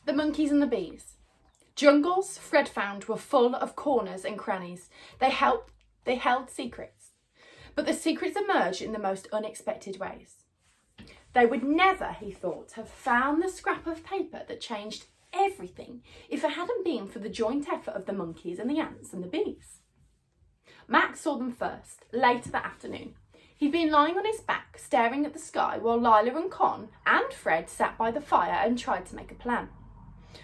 The monkeys and the bees. Jungles, Fred found, were full of corners and crannies. They held secrets. But the secrets emerged in the most unexpected ways. They would never, he thought, have found the scrap of paper that changed everything if it hadn't been for the joint effort of the monkeys and the ants and the bees. Max saw them first, later that afternoon. He'd been lying on his back, staring at the sky, while Lila and Con and Fred sat by the fire and tried to make a plan.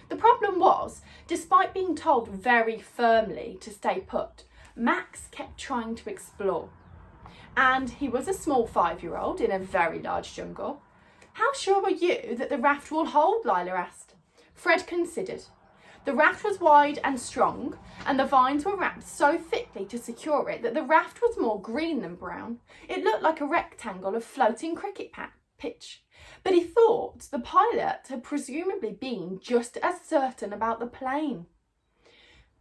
The problem was, despite being told very firmly to stay put, Max kept trying to explore. And he was a small 5-year-old in a very large jungle. How sure are you that the raft will hold? Lila asked. Fred considered. The raft was wide and strong, and the vines were wrapped so thickly to secure it that the raft was more green than brown. It looked like a rectangle of floating cricket pitch. But he thought the pilot had presumably been just as certain about the plane.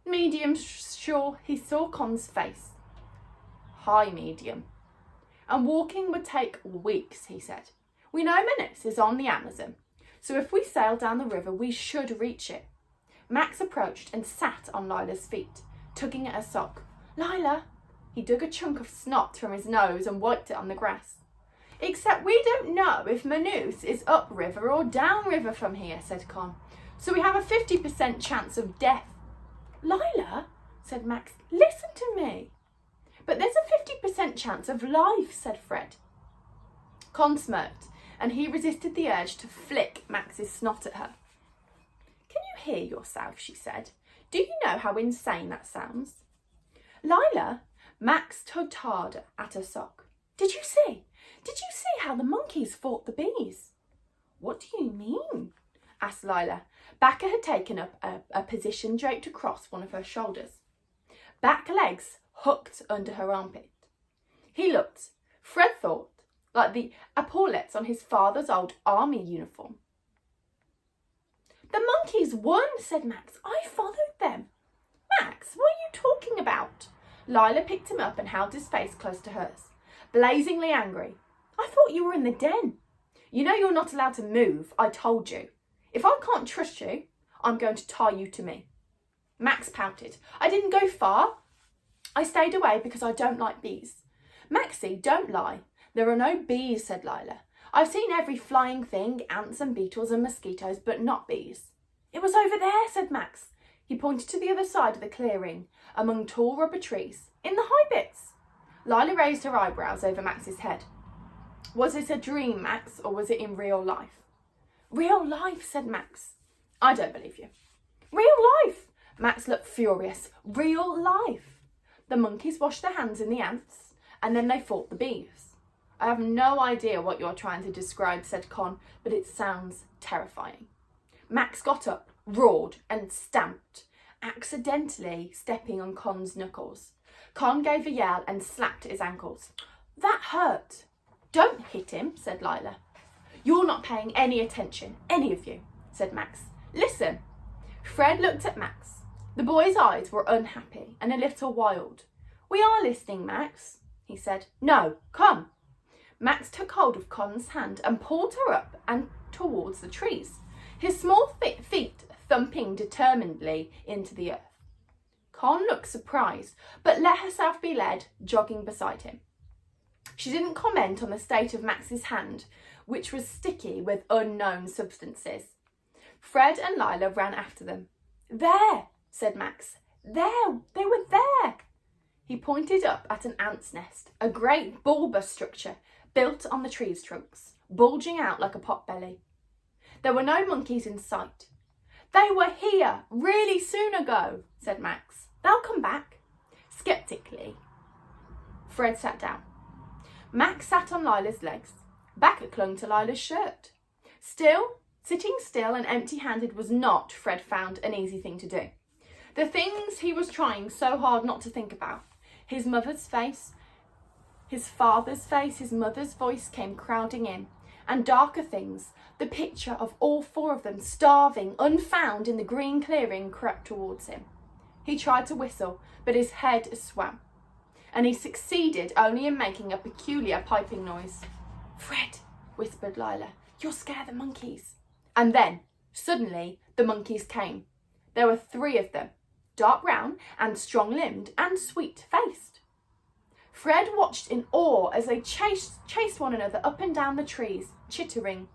Medium sure, he saw Con's face. High medium. And walking would take weeks, he said. We know Manus is on the Amazon, so if we sail down the river, we should reach it. Max approached and sat on Lila's feet, tugging at her sock. Lila! He dug a chunk of snot from his nose and wiped it on the grass. Except we don't know if Manus is upriver or downriver from here, said Con. So we have a 50% chance of death. Lila, said Max, listen to me. But there's a 50% chance of life, said Fred. Con smirked, and he resisted the urge to flick Max's snot at her. Can you hear yourself, she said. Do you know how insane that sounds? Lila, Max tugged harder at her sock. Did you see how the monkeys fought the bees? What do you mean? Asked Lila. Backer had taken up a position draped across one of her shoulders. Back legs hooked under her armpit. He looked, Fred thought, like the epaulettes on his father's old army uniform. The monkeys won, said Max. I followed them. Max, what are you talking about? Lila picked him up and held his face close to hers, blazingly angry. I thought you were in the den. You know you're not allowed to move, I told you. If I can't trust you, I'm going to tie you to me. Max pouted. I didn't go far. I stayed away because I don't like bees. Maxie, don't lie. There are no bees, said Lila. I've seen every flying thing, ants and beetles and mosquitoes, but not bees. It was over there, said Max. He pointed to the other side of the clearing, among tall rubber trees, in the high bits. Lila raised her eyebrows over Max's head. Was it a dream, Max, or was it in real life? Real life, said Max. I don't believe you. Real life! Max looked furious. Real life! The monkeys washed their hands in the ants, and then they fought the bees. I have no idea what you're trying to describe, said Con, but it sounds terrifying. Max got up, roared, and stamped, accidentally stepping on Con's knuckles. Con gave a yell and slapped at his ankles. That hurt. Don't hit him, said Lila. You're not paying any attention, any of you, said Max. Listen. Fred looked at Max. The boy's eyes were unhappy and a little wild. We are listening, Max, he said. No, come. Max took hold of Con's hand and pulled her up and towards the trees, his small feet thumping determinedly into the earth. Con looked surprised, but let herself be led, jogging beside him. She didn't comment on the state of Max's hand, which was sticky with unknown substances. Fred and Lila ran after them. There, said Max. There, they were there. He pointed up at an ant's nest, a great bulbous structure built on the tree's trunks, bulging out like a potbelly. There were no monkeys in sight. They were here really soon ago, said Max. They'll come back. Sceptically, Fred sat down. Max sat on Lila's legs. Backer clung to Lila's shirt. Sitting still and empty-handed was not, Fred found, an easy thing to do. The things he was trying so hard not to think about, his mother's face, his father's face, his mother's voice came crowding in, and darker things, the picture of all four of them starving, unfound in the green clearing, crept towards him. He tried to whistle, but his head swam, and he succeeded only in making a peculiar piping noise. Fred, whispered Lila, you'll scare the monkeys. And then, suddenly, the monkeys came. There were 3 of them, dark brown and strong-limbed and sweet-faced. Fred watched in awe as they chased one another up and down the trees, chittering.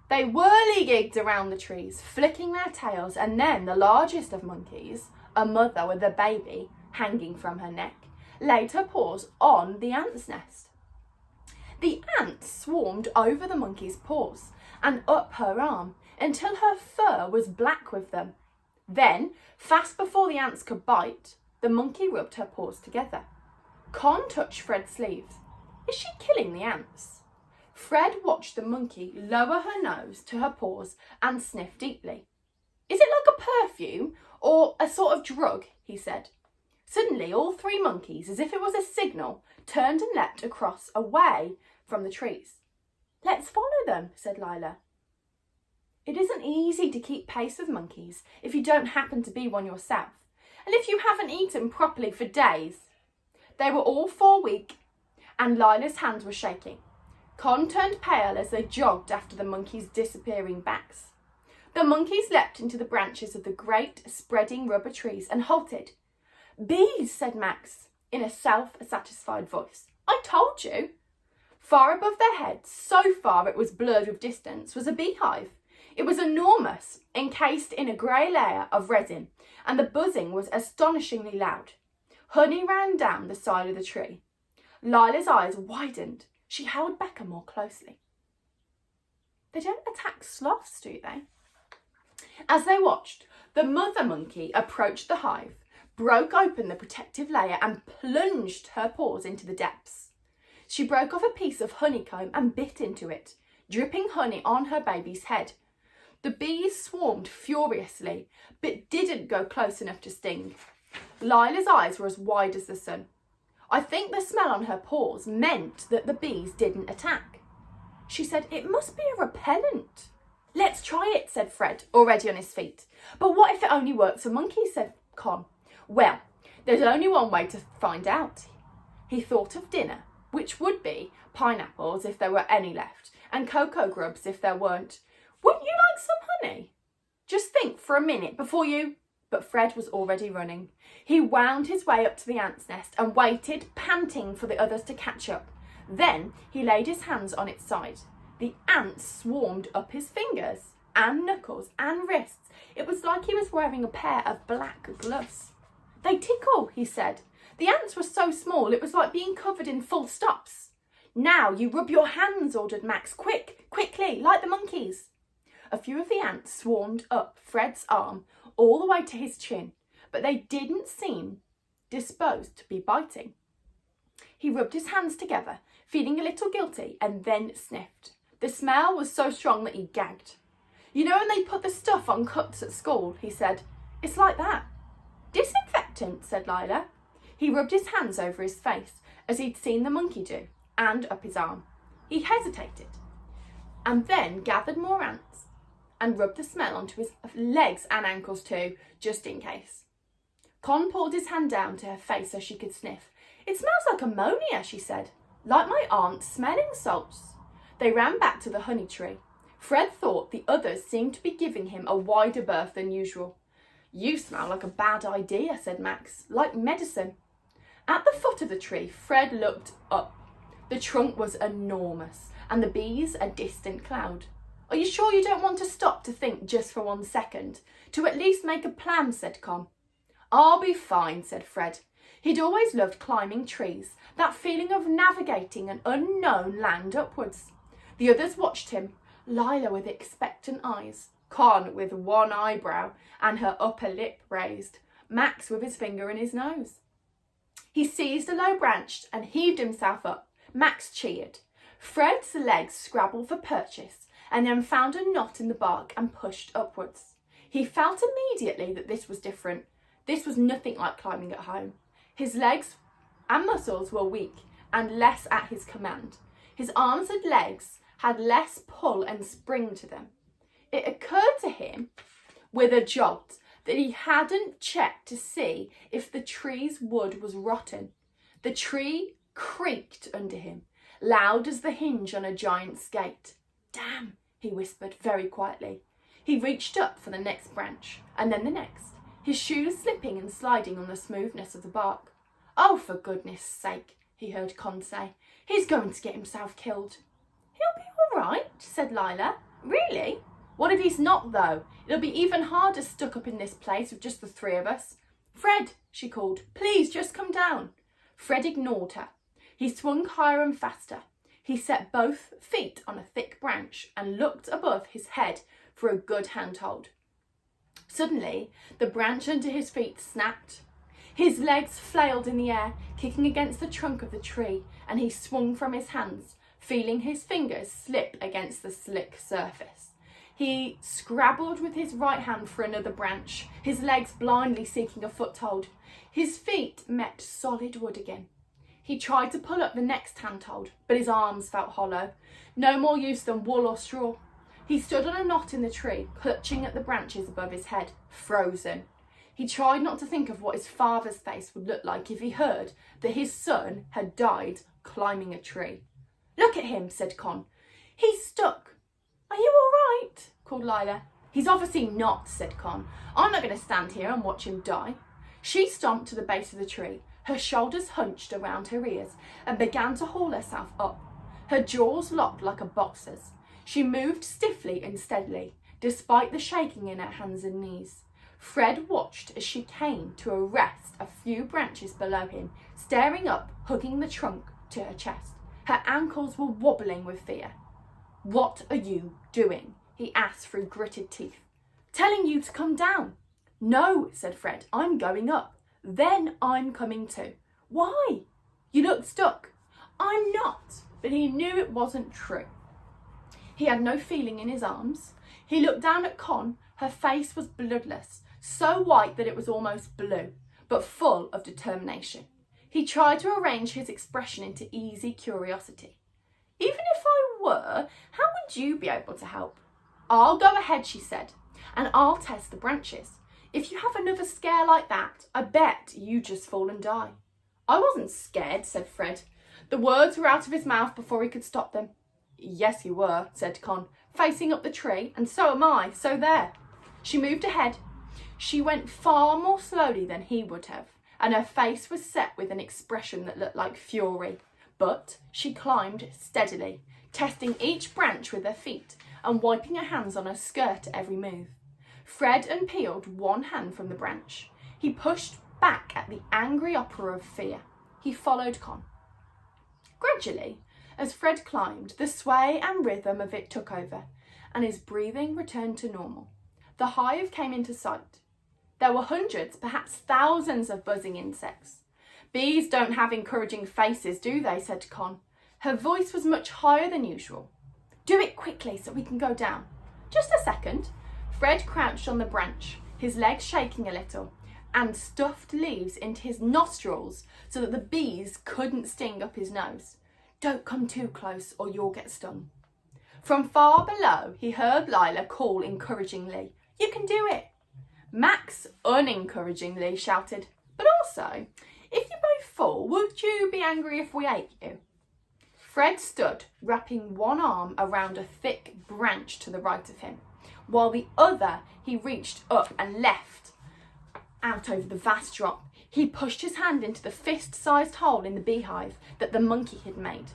They whirligigged around the trees, flicking their tails, and then the largest of monkeys, a mother with a baby hanging from her neck, laid her paws on the ant's nest. The ant swarmed over the monkey's paws and up her arm until her fur was black with them. Then, fast before the ants could bite, the monkey rubbed her paws together. Con touched Fred's sleeves. Is she killing the ants? Fred watched the monkey lower her nose to her paws and sniff deeply. Is it like a perfume or a sort of drug? He said. Suddenly, all 3 monkeys, as if it was a signal, turned and leapt across away from the trees. Let's follow them, said Lila. It isn't easy to keep pace with monkeys if you don't happen to be one yourself, and if you haven't eaten properly for days. They were all 4 weak, and Lila's hands were shaking. Con turned pale as they jogged after the monkeys' disappearing backs. The monkeys leapt into the branches of the great, spreading rubber trees and halted. Bees, said Max, in a self-satisfied voice. I told you. Far above their heads, so far it was blurred with distance, was a beehive. It was enormous, encased in a grey layer of resin, and the buzzing was astonishingly loud. Honey ran down the side of the tree. Lila's eyes widened. She held Becca more closely. They don't attack sloths, do they? As they watched, the mother monkey approached the hive, broke open the protective layer and plunged her paws into the depths. She broke off a piece of honeycomb and bit into it, dripping honey on her baby's head. The bees swarmed furiously, but didn't go close enough to sting. Lila's eyes were as wide as the sun. I think the smell on her paws meant that the bees didn't attack. She said, it must be a repellent. Let's try it, said Fred, already on his feet. But what if it only works for monkeys, said Con. Well, there's only one way to find out. He thought of dinner, which would be pineapples if there were any left, and cocoa grubs if there weren't. Wouldn't you like some honey? Just think for a minute before you... But Fred was already running. He wound his way up to the ant's nest and waited, panting for the others to catch up. Then he laid his hands on its side. The ants swarmed up his fingers and knuckles and wrists. It was like he was wearing a pair of black gloves. They tickle, he said. The ants were so small it was like being covered in full stops. Now you rub your hands, ordered Max. Quickly, like the monkeys. A few of the ants swarmed up Fred's arm all the way to his chin, but they didn't seem disposed to be biting. He rubbed his hands together, feeling a little guilty, and then sniffed. The smell was so strong that he gagged. You know when they put the stuff on cuts at school, he said. It's like that. Disinfectant, said Lila. He rubbed his hands over his face, as he'd seen the monkey do, and up his arm. He hesitated, and then gathered more ants and rubbed the smell onto his legs and ankles too, just in case. Con pulled his hand down to her face so she could sniff. It smells like ammonia, she said, like my aunt's smelling salts. They ran back to the honey tree. Fred thought the others seemed to be giving him a wider berth than usual. You smell like a bad idea, said Max, like medicine. At the foot of the tree, Fred looked up. The trunk was enormous, and the bees a distant cloud. Are you sure you don't want to stop to think just for 1 second? To at least make a plan, said Con. I'll be fine, said Fred. He'd always loved climbing trees, that feeling of navigating an unknown land upwards. The others watched him, Lila with expectant eyes, Con with one eyebrow and her upper lip raised, Max with his finger in his nose. He seized a low branch and heaved himself up. Max cheered. Fred's legs scrabbled for purchase and then found a knot in the bark and pushed upwards. He felt immediately that this was different. This was nothing like climbing at home. His legs and muscles were weak and less at his command. His arms and legs had less pull and spring to them. It occurred to him with a jolt that he hadn't checked to see if the tree's wood was rotten. The tree creaked under him, loud as the hinge on a giant's gate. Damn, he whispered very quietly. He reached up for the next branch, and then the next, his shoes slipping and sliding on the smoothness of the bark. "Oh, for goodness sake," he heard Con say. "He's going to get himself killed." "He'll be all right," said Lila. "Really? What if he's not, though? It'll be even harder stuck up in this place with just the three of us." "Fred," she called, "please just come down." Fred ignored her. He swung higher and faster. He set both feet on a thick branch and looked above his head for a good handhold. Suddenly, the branch under his feet snapped. His legs flailed in the air, kicking against the trunk of the tree, and he swung from his hands, feeling his fingers slip against the slick surface. He scrabbled with his right hand for another branch, his legs blindly seeking a foothold. His feet met solid wood again. He tried to pull up the next handhold, but his arms felt hollow. No more use than wool or straw. He stood on a knot in the tree, clutching at the branches above his head, frozen. He tried not to think of what his father's face would look like if he heard that his son had died climbing a tree. "Look at him," said Con. "He's stuck." "Are you all right?" called Lila. "He's obviously not," said Con. "I'm not going to stand here and watch him die." She stomped to the base of the tree, her shoulders hunched around her ears, and began to haul herself up. Her jaws locked like a boxer's. She moved stiffly and steadily, despite the shaking in her hands and knees. Fred watched as she came to a rest a few branches below him, staring up, hugging the trunk to her chest. Her ankles were wobbling with fear. "What are you doing?" he asked through gritted teeth. "Telling you to come down." "No," said Fred, "I'm going up. Then I'm coming too." "Why?" "You look stuck." "I'm not." But he knew it wasn't true. He had no feeling in his arms. He looked down at Con. Her face was bloodless, so white that it was almost blue, but full of determination. He tried to arrange his expression into easy curiosity. "Even if I were, how would you be able to help?" "I'll go ahead," she said, "and I'll test the branches. If you have another scare like that, I bet you just fall and die." "I wasn't scared," said Fred. The words were out of his mouth before he could stop them. "Yes, you were," said Con, facing up the tree, "and so am I, so there." She moved ahead. She went far more slowly than he would have, and her face was set with an expression that looked like fury. But she climbed steadily, testing each branch with her feet and wiping her hands on her skirt at every move. Fred unpeeled one hand from the branch. He pushed back at the angry opera of fear. He followed Con. Gradually, as Fred climbed, the sway and rhythm of it took over, and his breathing returned to normal. The hive came into sight. There were hundreds, perhaps thousands of buzzing insects. "Bees don't have encouraging faces, do they?" said Con. Her voice was much higher than usual. "Do it quickly so we can go down." "Just a second." Fred crouched on the branch, his legs shaking a little, and stuffed leaves into his nostrils so that the bees couldn't sting up his nose. "Don't come too close or you'll get stung." From far below, he heard Lila call encouragingly, "You can do it." Max unencouragingly shouted, "But also, if you both fall, would you be angry if we ate you?" Fred stood, wrapping one arm around a thick branch to the right of him, while the other he reached up and left out over the vast drop. He pushed his hand into the fist-sized hole in the beehive that the monkey had made.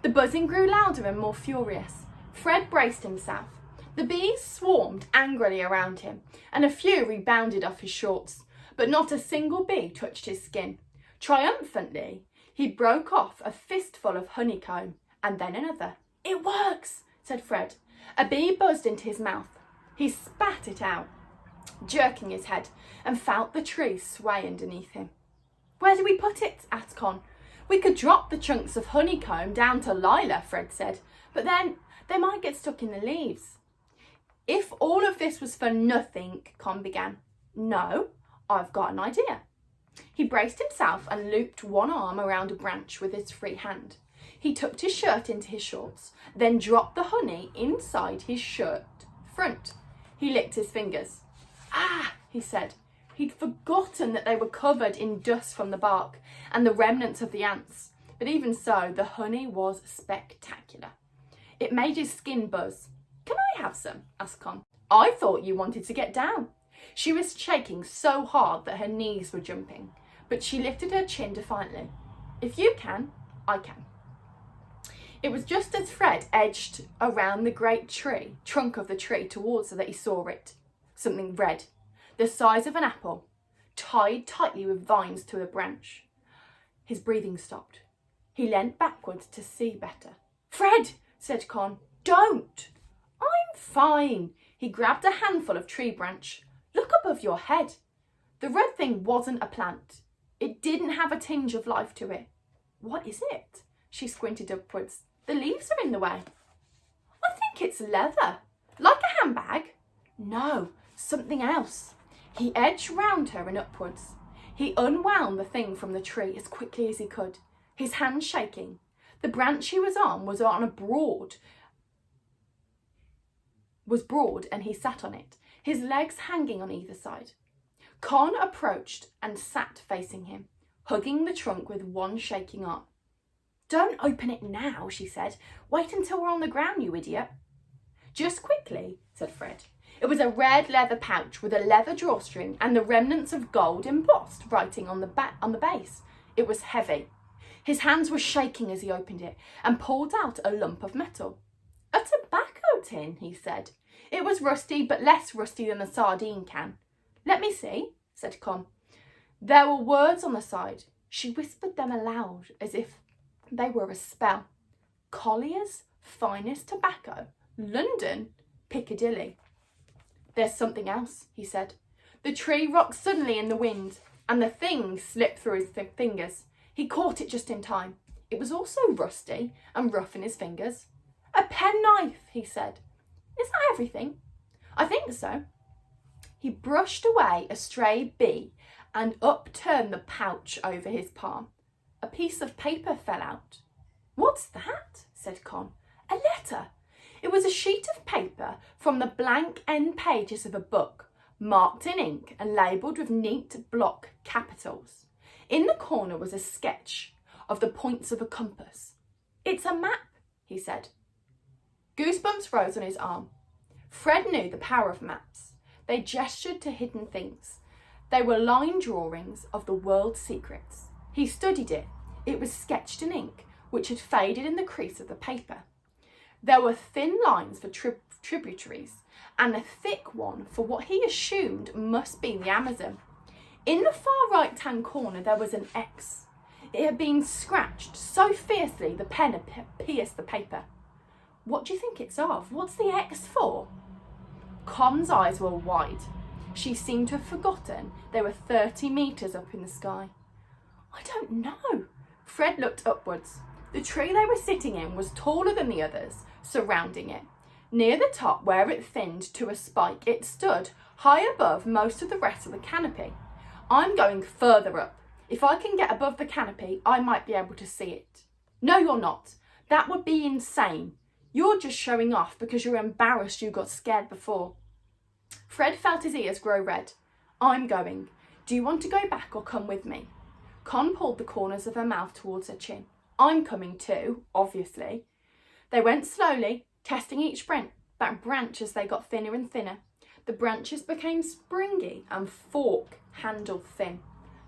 The buzzing grew louder and more furious. Fred braced himself. The bees swarmed angrily around him, and a few rebounded off his shorts, but not a single bee touched his skin. Triumphantly, he broke off a fistful of honeycomb, and then another. "It works," said Fred. A bee buzzed into his mouth. He spat it out, jerking his head, and felt the tree sway underneath him. "Where do we put it?" asked Con. "We could drop the chunks of honeycomb down to Lila," Fred said, "but then they might get stuck in the leaves." "If all of this was for nothing," Con began. "No, I've got an idea." He braced himself and looped one arm around a branch with his free hand. He tucked his shirt into his shorts, then dropped the honey inside his shirt front. He licked his fingers. "Ah," he said. He'd forgotten that they were covered in dust from the bark and the remnants of the ants, but even so, the honey was spectacular. It made his skin buzz. "Can I have some?" asked Con. I thought you wanted to get down. She was shaking so hard that her knees were jumping, but she lifted her chin defiantly. If you can, I can. It was just as Fred edged around the great trunk of the tree towards her that he saw it. Something red, the size of an apple, tied tightly with vines to a branch. His breathing stopped. He leant backwards to see better. Fred, said Con, don't. I'm fine. He grabbed a handful of tree branch. Look above your head. The red thing wasn't a plant. It didn't have a tinge of life to it. What is it? She squinted upwards. The leaves are in the way. I think it's leather. Like a handbag? No, something else. He edged round her and upwards. He unwound the thing from the tree as quickly as he could, his hands shaking. The branch he was on was broad and he sat on it, his legs hanging on either side. Con approached and sat facing him, hugging the trunk with one shaking arm. Don't open it now, she said. Wait until we're on the ground, you idiot. Just quickly, said Fred. It was a red leather pouch with a leather drawstring and the remnants of gold embossed writing on the base. It was heavy. His hands were shaking as he opened it and pulled out a lump of metal. A tobacco tin, he said. It was rusty, but less rusty than the sardine can. Let me see, said Con. There were words on the side. She whispered them aloud as if they were a spell. Collier's finest tobacco. London, Piccadilly. There's something else, he said. The tree rocked suddenly in the wind, and the thing slipped through his fingers. He caught it just in time. It was also rusty and rough in his fingers. A penknife, he said. Is that everything? I think so. He brushed away a stray bee and upturned the pouch over his palm. A piece of paper fell out. What's that? Said Con. A letter. It was a sheet of paper from the blank end pages of a book, marked in ink and labelled with neat block capitals. In the corner was a sketch of the points of a compass. It's a map, he said. Goosebumps rose on his arm. Fred knew the power of maps. They gestured to hidden things. They were line drawings of the world's secrets. He studied it. It was sketched in ink, which had faded in the crease of the paper. There were thin lines for tributaries and a thick one for what he assumed must be the Amazon. In the far right-hand corner there was an X. It had been scratched so fiercely the pen had pierced the paper. What do you think it's of? What's the X for? Con's eyes were wide. She seemed to have forgotten they were 30 metres up in the sky. I don't know. Fred looked upwards. The tree they were sitting in was taller than the others surrounding it. Near the top, where it thinned to a spike, it stood high above most of the rest of the canopy. I'm going further up. If I can get above the canopy, I might be able to see it. No, you're not. That would be insane. You're just showing off because you're embarrassed you got scared before. Fred felt his ears grow red. I'm going. Do you want to go back or come with me? Con pulled the corners of her mouth towards her chin. I'm coming too, obviously. They went slowly, testing each branch as they got thinner and thinner. The branches became springy and fork-handled thin.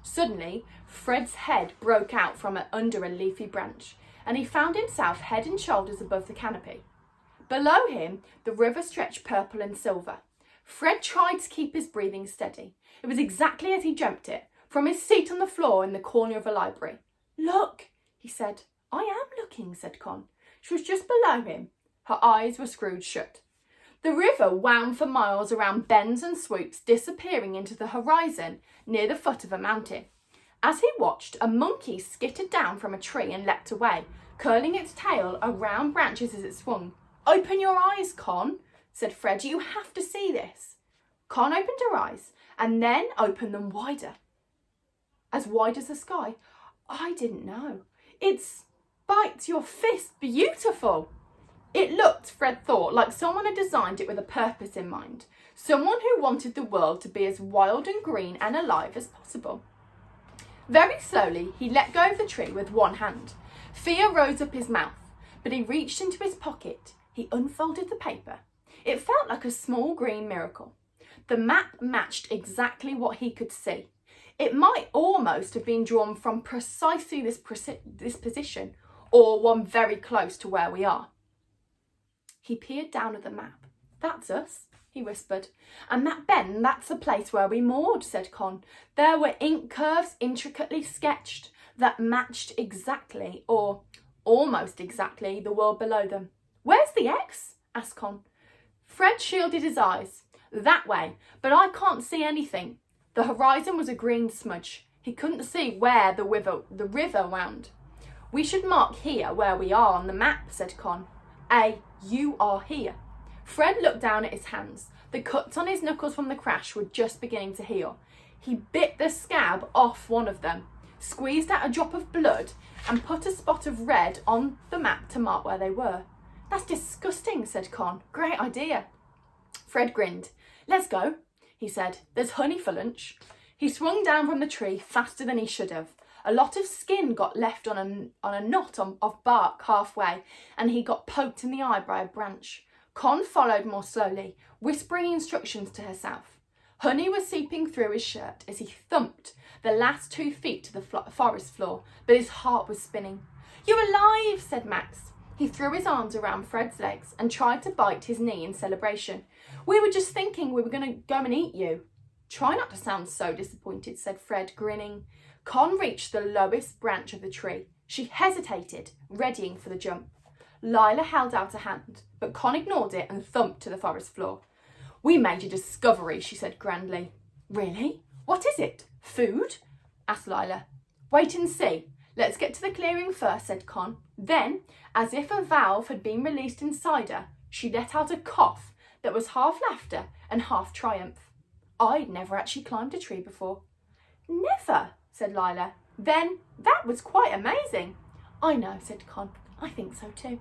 Suddenly, Fred's head broke out from under a leafy branch, and he found himself head and shoulders above the canopy. Below him, the river stretched purple and silver. Fred tried to keep his breathing steady. It was exactly as he dreamt it, from his seat on the floor in the corner of a library. Look, he said. I am looking, said Con. She was just below him. Her eyes were screwed shut. The river wound for miles around bends and swoops, disappearing into the horizon near the foot of a mountain. As he watched, a monkey skittered down from a tree and leapt away, curling its tail around branches as it swung. Open your eyes, Con, said Fred. You have to see this. Con opened her eyes and then opened them wider. As wide as the sky. I didn't know. It's bites your fist beautiful. It looked, Fred thought, like someone had designed it with a purpose in mind. Someone who wanted the world to be as wild and green and alive as possible. Very slowly, he let go of the tree with one hand. Fear rose up his mouth, but he reached into his pocket. He unfolded the paper. It felt like a small green miracle. The map matched exactly what he could see. It might almost have been drawn from precisely this position, or one very close to where we are. He peered down at the map. "That's us," he whispered. "And that bend, that's the place where we moored," said Con. There were ink curves intricately sketched that matched exactly, or almost exactly, the world below them. "Where's the X?" asked Con. Fred shielded his eyes. "That way, but I can't see anything." The horizon was a green smudge. He couldn't see where the river wound. "We should mark here where we are on the map," said Con. You are here." Fred looked down at his hands. The cuts on his knuckles from the crash were just beginning to heal. He bit the scab off one of them, squeezed out a drop of blood, and put a spot of red on the map to mark where they were. "That's disgusting," said Con. "Great idea." Fred grinned. "Let's go," he said. "There's honey for lunch." He swung down from the tree faster than he should have. A lot of skin got left on a knot of bark halfway, and he got poked in the eye by a branch. Con followed more slowly, whispering instructions to herself. Honey was seeping through his shirt as he thumped the last 2 feet to the forest floor, but his heart was spinning. "You're alive," said Max. He threw his arms around Fred's legs and tried to bite his knee in celebration. "We were just thinking we were going to go and eat you." "Try not to sound so disappointed," said Fred, grinning. Con reached the lowest branch of the tree. She hesitated, readying for the jump. Lila held out a hand, but Con ignored it and thumped to the forest floor. "We made a discovery," she said grandly. "Really? What is it? Food?" asked Lila. "Wait and see. Let's get to the clearing first," said Con. Then, as if a valve had been released inside her, she let out a cough that was half laughter and half triumph. "I'd never actually climbed a tree before." "Never?" said Lila. "Then that was quite amazing." "I know," said Con. "I think so too."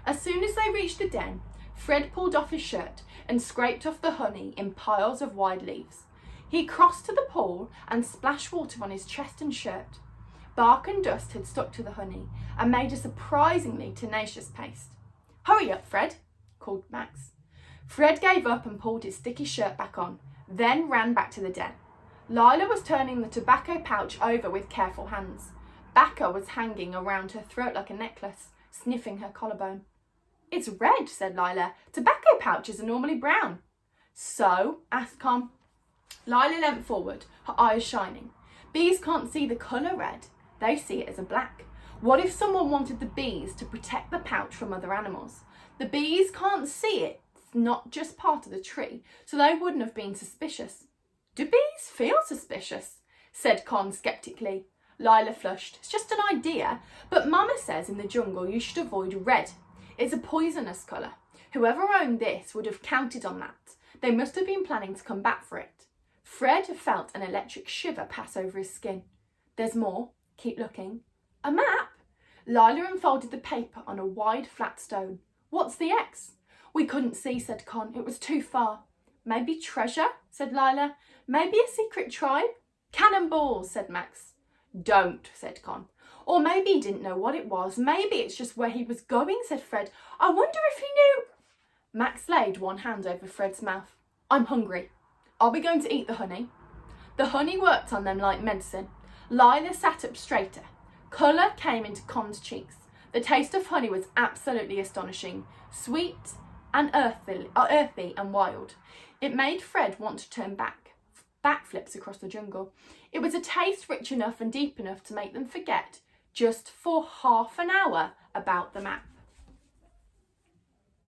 As soon as they reached the den, Fred pulled off his shirt and scraped off the honey in piles of wide leaves. He crossed to the pool and splashed water on his chest and shirt. Bark and dust had stuck to the honey and made a surprisingly tenacious paste. "Hurry up, Fred," called Max. Fred gave up and pulled his sticky shirt back on, then ran back to the den. Lila was turning the tobacco pouch over with careful hands. Bacca was hanging around her throat like a necklace, sniffing her collarbone. "It's red," said Lila. "Tobacco pouches are normally brown." "So?" asked Con. Lila leant forward, her eyes shining. "Bees can't see the colour red. They see it as a black. What if someone wanted the bees to protect the pouch from other animals? The bees can't see it. It's not just part of the tree, so they wouldn't have been suspicious." "Do bees feel suspicious?" said Con sceptically. Lila flushed. "It's just an idea, but Mama says in the jungle you should avoid red. It's a poisonous colour. Whoever owned this would have counted on that. They must have been planning to come back for it." Fred felt an electric shiver pass over his skin. "There's more. Keep looking." "A map?" Lila unfolded the paper on a wide flat stone. "What's the X?" "We couldn't see," said Con. "It was too far." "Maybe treasure?" said Lila. "Maybe a secret tribe?" "Cannonballs," said Max. "Don't," said Con. "Or maybe he didn't know what it was. Maybe it's just where he was going," said Fred. "I wonder if he knew." Max laid one hand over Fred's mouth. "I'm hungry. Are we going to eat the honey?" The honey worked on them like medicine. Lila sat up straighter. Colour came into Con's cheeks. The taste of honey was absolutely astonishing, sweet and earthy and wild. It made Fred want to turn backflips across the jungle. It was a taste rich enough and deep enough to make them forget, just for half an hour, about the map.